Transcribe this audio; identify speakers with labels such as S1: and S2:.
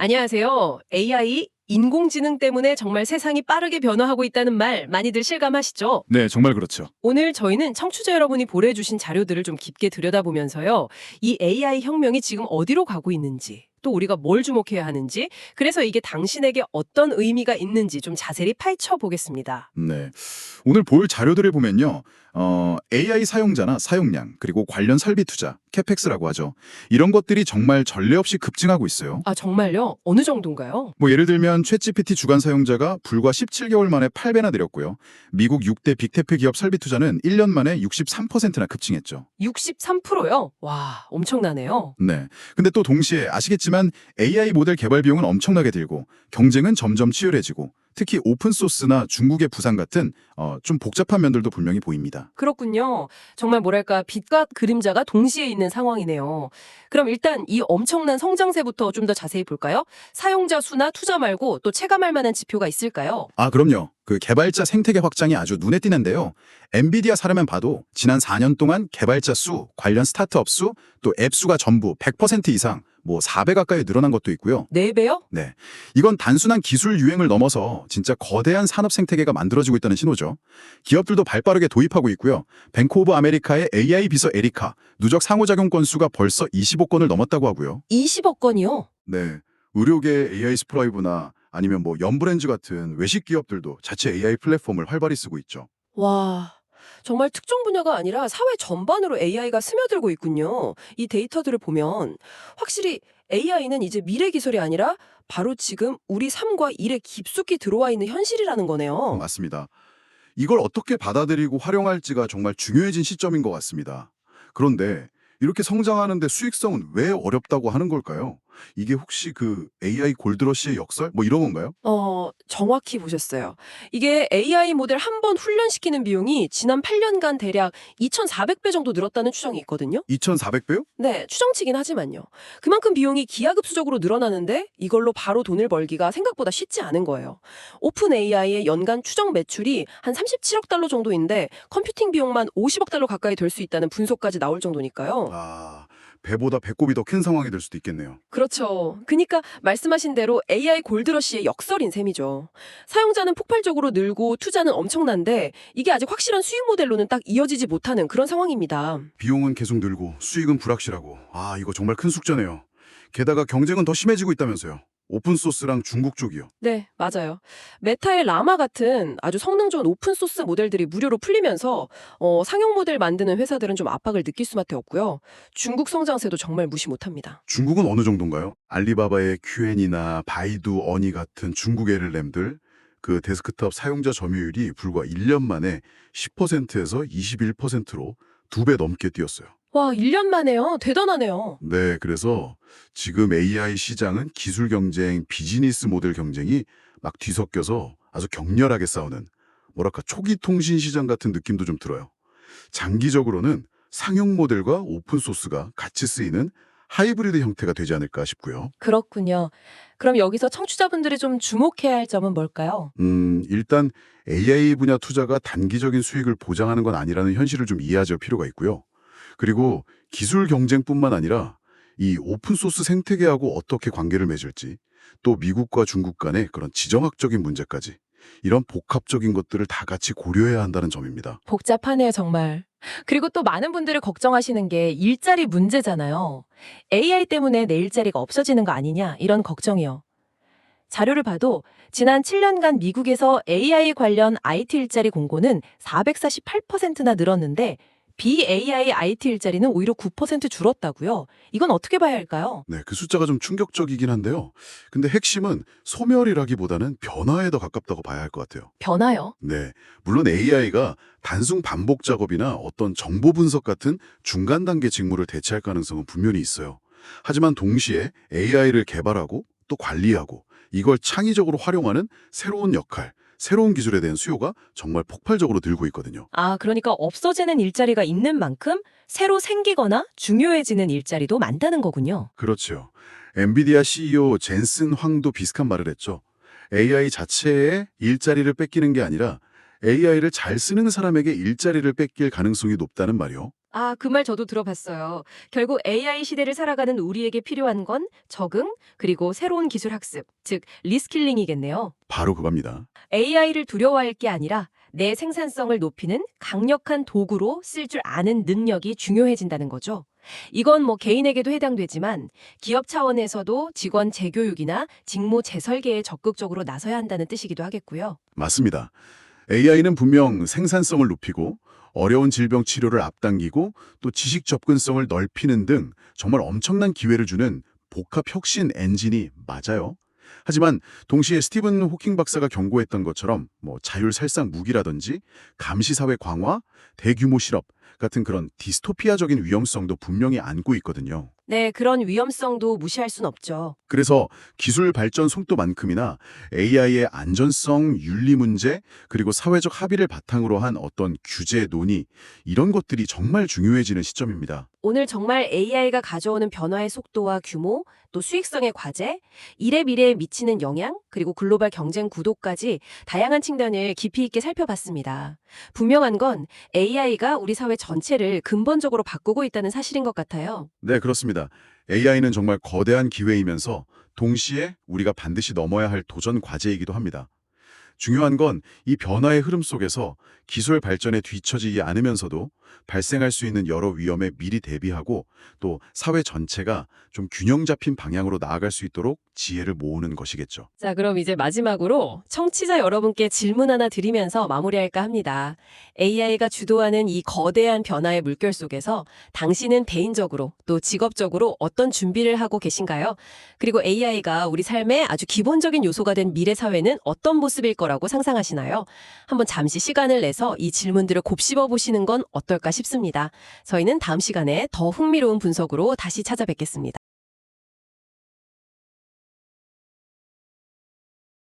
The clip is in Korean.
S1: 안녕하세요. AI, 인공지능 때문에 정말 세상이 빠르게 변화하고 있다는 말 많이들 실감하시죠?
S2: 네, 정말 그렇죠.
S1: 오늘 저희는 청취자 여러분이 보내주신 자료들을 좀 깊게 들여다보면서요. 이 AI 혁명이 지금 어디로 가고 있는지, 또 우리가 뭘 주목해야 하는지, 그래서 이게 당신에게 어떤 의미가 있는지 좀 자세히 파헤쳐 보겠습니다.
S2: 네. 오늘 볼 자료들을 보면요. AI 사용자나 사용량, 그리고 관련 설비 투자, 캐펙스라고 하죠. 이런 것들이 정말 전례 없이 급증하고 있어요.
S1: 아, 정말요? 어느 정도인가요?
S2: 뭐 예를 들면 챗GPT 주간 사용자가 불과 17개월 만에 8배나 늘었고요. 미국 6대 빅테크 기업 설비 투자는 1년 만에 63%나 급증했죠.
S1: 63%요? 와, 엄청나네요.
S2: 네. 근데 또 동시에 아시겠지만 AI 모델 개발 비용은 엄청나게 들고 경쟁은 점점 치열해지고 특히 오픈소스나 중국의 부상 같은 좀 복잡한 면들도 분명히 보입니다.
S1: 그렇군요. 정말 뭐랄까 빛과 그림자가 동시에 있는 상황이네요. 그럼 일단 이 엄청난 성장세부터 좀 더 자세히 볼까요? 사용자 수나 투자 말고 또 체감할 만한 지표가 있을까요?
S2: 아, 그럼요. 그 개발자 생태계 확장이 아주 눈에 띄는데요. 엔비디아 사례만 봐도 지난 4년 동안 개발자 수, 관련 스타트업 수, 또 앱 수가 전부 100% 이상, 뭐 4배 가까이 늘어난 것도 있고요.
S1: 4배요?
S2: 네. 이건 단순한 기술 유행을 넘어서 진짜 거대한 산업 생태계가 만들어지고 있다는 신호죠. 기업들도 발빠르게 도입하고 있고요. 뱅크 오브 아메리카의 AI 비서 에리카, 누적 상호작용 건수가 벌써 25건을 넘었다고 하고요.
S1: 20억 건이요?
S2: 네. 의료계 AI 스프라이브나 아니면 뭐 연브랜즈 같은 외식 기업들도 자체 AI 플랫폼을 활발히 쓰고 있죠.
S1: 와, 정말 특정 분야가 아니라 사회 전반으로 AI가 스며들고 있군요. 이 데이터들을 보면 확실히 AI는 이제 미래 기술이 아니라 바로 지금 우리 삶과 일에 깊숙이 들어와 있는 현실이라는 거네요.
S2: 맞습니다. 이걸 어떻게 받아들이고 활용할지가 정말 중요해진 시점인 것 같습니다. 그런데 이렇게 성장하는데 수익성은 왜 어렵다고 하는 걸까요? 이게 혹시 그 AI 골드러시의 역설? 뭐 이런 건가요?
S1: 정확히 보셨어요. 이게 AI 모델 한 번 훈련시키는 비용이 지난 8년간 대략 2,400배 정도 늘었다는 추정이 있거든요.
S2: 2,400배요?
S1: 네, 추정치긴 하지만요. 그만큼 비용이 기하급수적으로 늘어나는데 이걸로 바로 돈을 벌기가 생각보다 쉽지 않은 거예요. 오픈 AI의 연간 추정 매출이 한 37억 달러 정도인데 컴퓨팅 비용만 50억 달러 가까이 될 수 있다는 분석까지 나올 정도니까요.
S2: 아, 배보다 배꼽이 더 큰 상황이 될 수도 있겠네요.
S1: 그렇죠. 그니까 말씀하신 대로 AI 골드러시의 역설인 셈이죠. 사용자는 폭발적으로 늘고 투자는 엄청난데 이게 아직 확실한 수익 모델로는 딱 이어지지 못하는 그런 상황입니다.
S2: 비용은 계속 늘고 수익은 불확실하고 이거 정말 큰 숙제네요. 게다가 경쟁은 더 심해지고 있다면서요. 오픈소스랑 중국 쪽이요.
S1: 네, 맞아요. 메타의 라마 같은 아주 성능 좋은 오픈소스 모델들이 무료로 풀리면서 상용 모델 만드는 회사들은 좀 압박을 느낄 수밖에 없고요. 중국 성장세도 정말 무시 못합니다.
S2: 중국은 어느 정도인가요? 알리바바의 QN이나 바이두 어니 같은 중국 LLM들 그 데스크톱 사용자 점유율이 불과 1년 만에 10%에서 21%로 2배 넘게 뛰었어요.
S1: 와, 1년 만에요. 대단하네요.
S2: 네, 그래서 지금 AI 시장은 기술 경쟁, 비즈니스 모델 경쟁이 막 뒤섞여서 아주 격렬하게 싸우는 뭐랄까 초기 통신 시장 같은 느낌도 좀 들어요. 장기적으로는 상용 모델과 오픈 소스가 같이 쓰이는 하이브리드 형태가 되지 않을까 싶고요.
S1: 그렇군요. 그럼 여기서 청취자분들이 좀 주목해야 할 점은 뭘까요?
S2: 일단 AI 분야 투자가 단기적인 수익을 보장하는 건 아니라는 현실을 좀 이해하실 필요가 있고요. 그리고 기술 경쟁뿐만 아니라 이 오픈소스 생태계하고 어떻게 관계를 맺을지, 또 미국과 중국 간의 그런 지정학적인 문제까지 이런 복합적인 것들을 다 같이 고려해야 한다는 점입니다.
S1: 복잡하네요, 정말. 그리고 또 많은 분들이 걱정하시는 게 일자리 문제잖아요. AI 때문에 내 일자리가 없어지는 거 아니냐, 이런 걱정이요. 자료를 봐도 지난 7년간 미국에서 AI 관련 IT 일자리 공고는 448%나 늘었는데 BAI IT 일자리는 오히려 9% 줄었다고요. 이건 어떻게 봐야 할까요?
S2: 네, 그 숫자가 좀 충격적이긴 한데요. 근데 핵심은 소멸이라기보다는 변화에 더 가깝다고 봐야 할 것 같아요.
S1: 변화요?
S2: 네, 물론 AI가 단순 반복 작업이나 어떤 정보 분석 같은 중간 단계 직무를 대체할 가능성은 분명히 있어요. 하지만 동시에 AI를 개발하고 또 관리하고 이걸 창의적으로 활용하는 새로운 역할, 새로운 기술에 대한 수요가 정말 폭발적으로 늘고 있거든요.
S1: 아, 그러니까 없어지는 일자리가 있는 만큼 새로 생기거나 중요해지는 일자리도 많다는 거군요.
S2: 그렇죠. 엔비디아 CEO 젠슨 황도 비슷한 말을 했죠. AI 자체의 일자리를 뺏기는 게 아니라 AI를 잘 쓰는 사람에게 일자리를 뺏길 가능성이 높다는 말이요.
S1: 아, 그 말 저도 들어봤어요. 결국 AI 시대를 살아가는 우리에게 필요한 건 적응, 그리고 새로운 기술 학습, 즉 리스킬링이겠네요.
S2: 바로 그겁니다.
S1: AI를 두려워할 게 아니라 내 생산성을 높이는 강력한 도구로 쓸 줄 아는 능력이 중요해진다는 거죠. 이건 뭐 개인에게도 해당되지만 기업 차원에서도 직원 재교육이나 직무 재설계에 적극적으로 나서야 한다는 뜻이기도 하겠고요.
S2: 맞습니다. AI는 분명 생산성을 높이고 어려운 질병 치료를 앞당기고 또 지식 접근성을 넓히는 등 정말 엄청난 기회를 주는 복합 혁신 엔진이 맞아요. 하지만 동시에 스티븐 호킹 박사가 경고했던 것처럼 뭐 자율살상 무기라든지 감시사회 강화, 대규모 실업 같은 그런 디스토피아적인 위험성도 분명히 안고 있거든요.
S1: 네, 그런 위험성도 무시할 순 없죠.
S2: 그래서 기술 발전 속도만큼이나 AI의 안전성, 윤리 문제, 그리고 사회적 합의를 바탕으로 한 어떤 규제 논의, 이런 것들이 정말 중요해지는 시점입니다.
S1: 오늘 정말 AI가 가져오는 변화의 속도와 규모, 또 수익성의 과제, 일의 미래에 미치는 영향, 그리고 글로벌 경쟁 구도까지 다양한 측면을 깊이 있게 살펴봤습니다. 분명한 건 AI가 우리 사회 전체를 근본적으로 바꾸고 있다는 사실인 것 같아요.
S2: 네, 그렇습니다. AI는 정말 거대한 기회이면서 동시에 우리가 반드시 넘어야 할 도전 과제이기도 합니다. 중요한 건 이 변화의 흐름 속에서 기술 발전에 뒤처지지 않으면서도 발생할 수 있는 여러 위험에 미리 대비하고 또 사회 전체가 좀 균형 잡힌 방향으로 나아갈 수 있도록 지혜를 모으는 것이겠죠.
S1: 자, 그럼 이제 마지막으로 청취자 여러분께 질문 하나 드리면서 마무리할까 합니다. AI가 주도하는 이 거대한 변화의 물결 속에서 당신은 개인적으로 또 직업적으로 어떤 준비를 하고 계신가요? 그리고 AI가 우리 삶의 아주 기본적인 요소가 된 미래 사회는 어떤 모습일 거라고 상상하시나요? 한번 잠시 시간을 내서 이 질문들을 곱씹어 보시는 건 어떨까 싶습니다. 저희는 다음 시간에 더 흥미로운 분석으로 다시 찾아뵙겠습니다.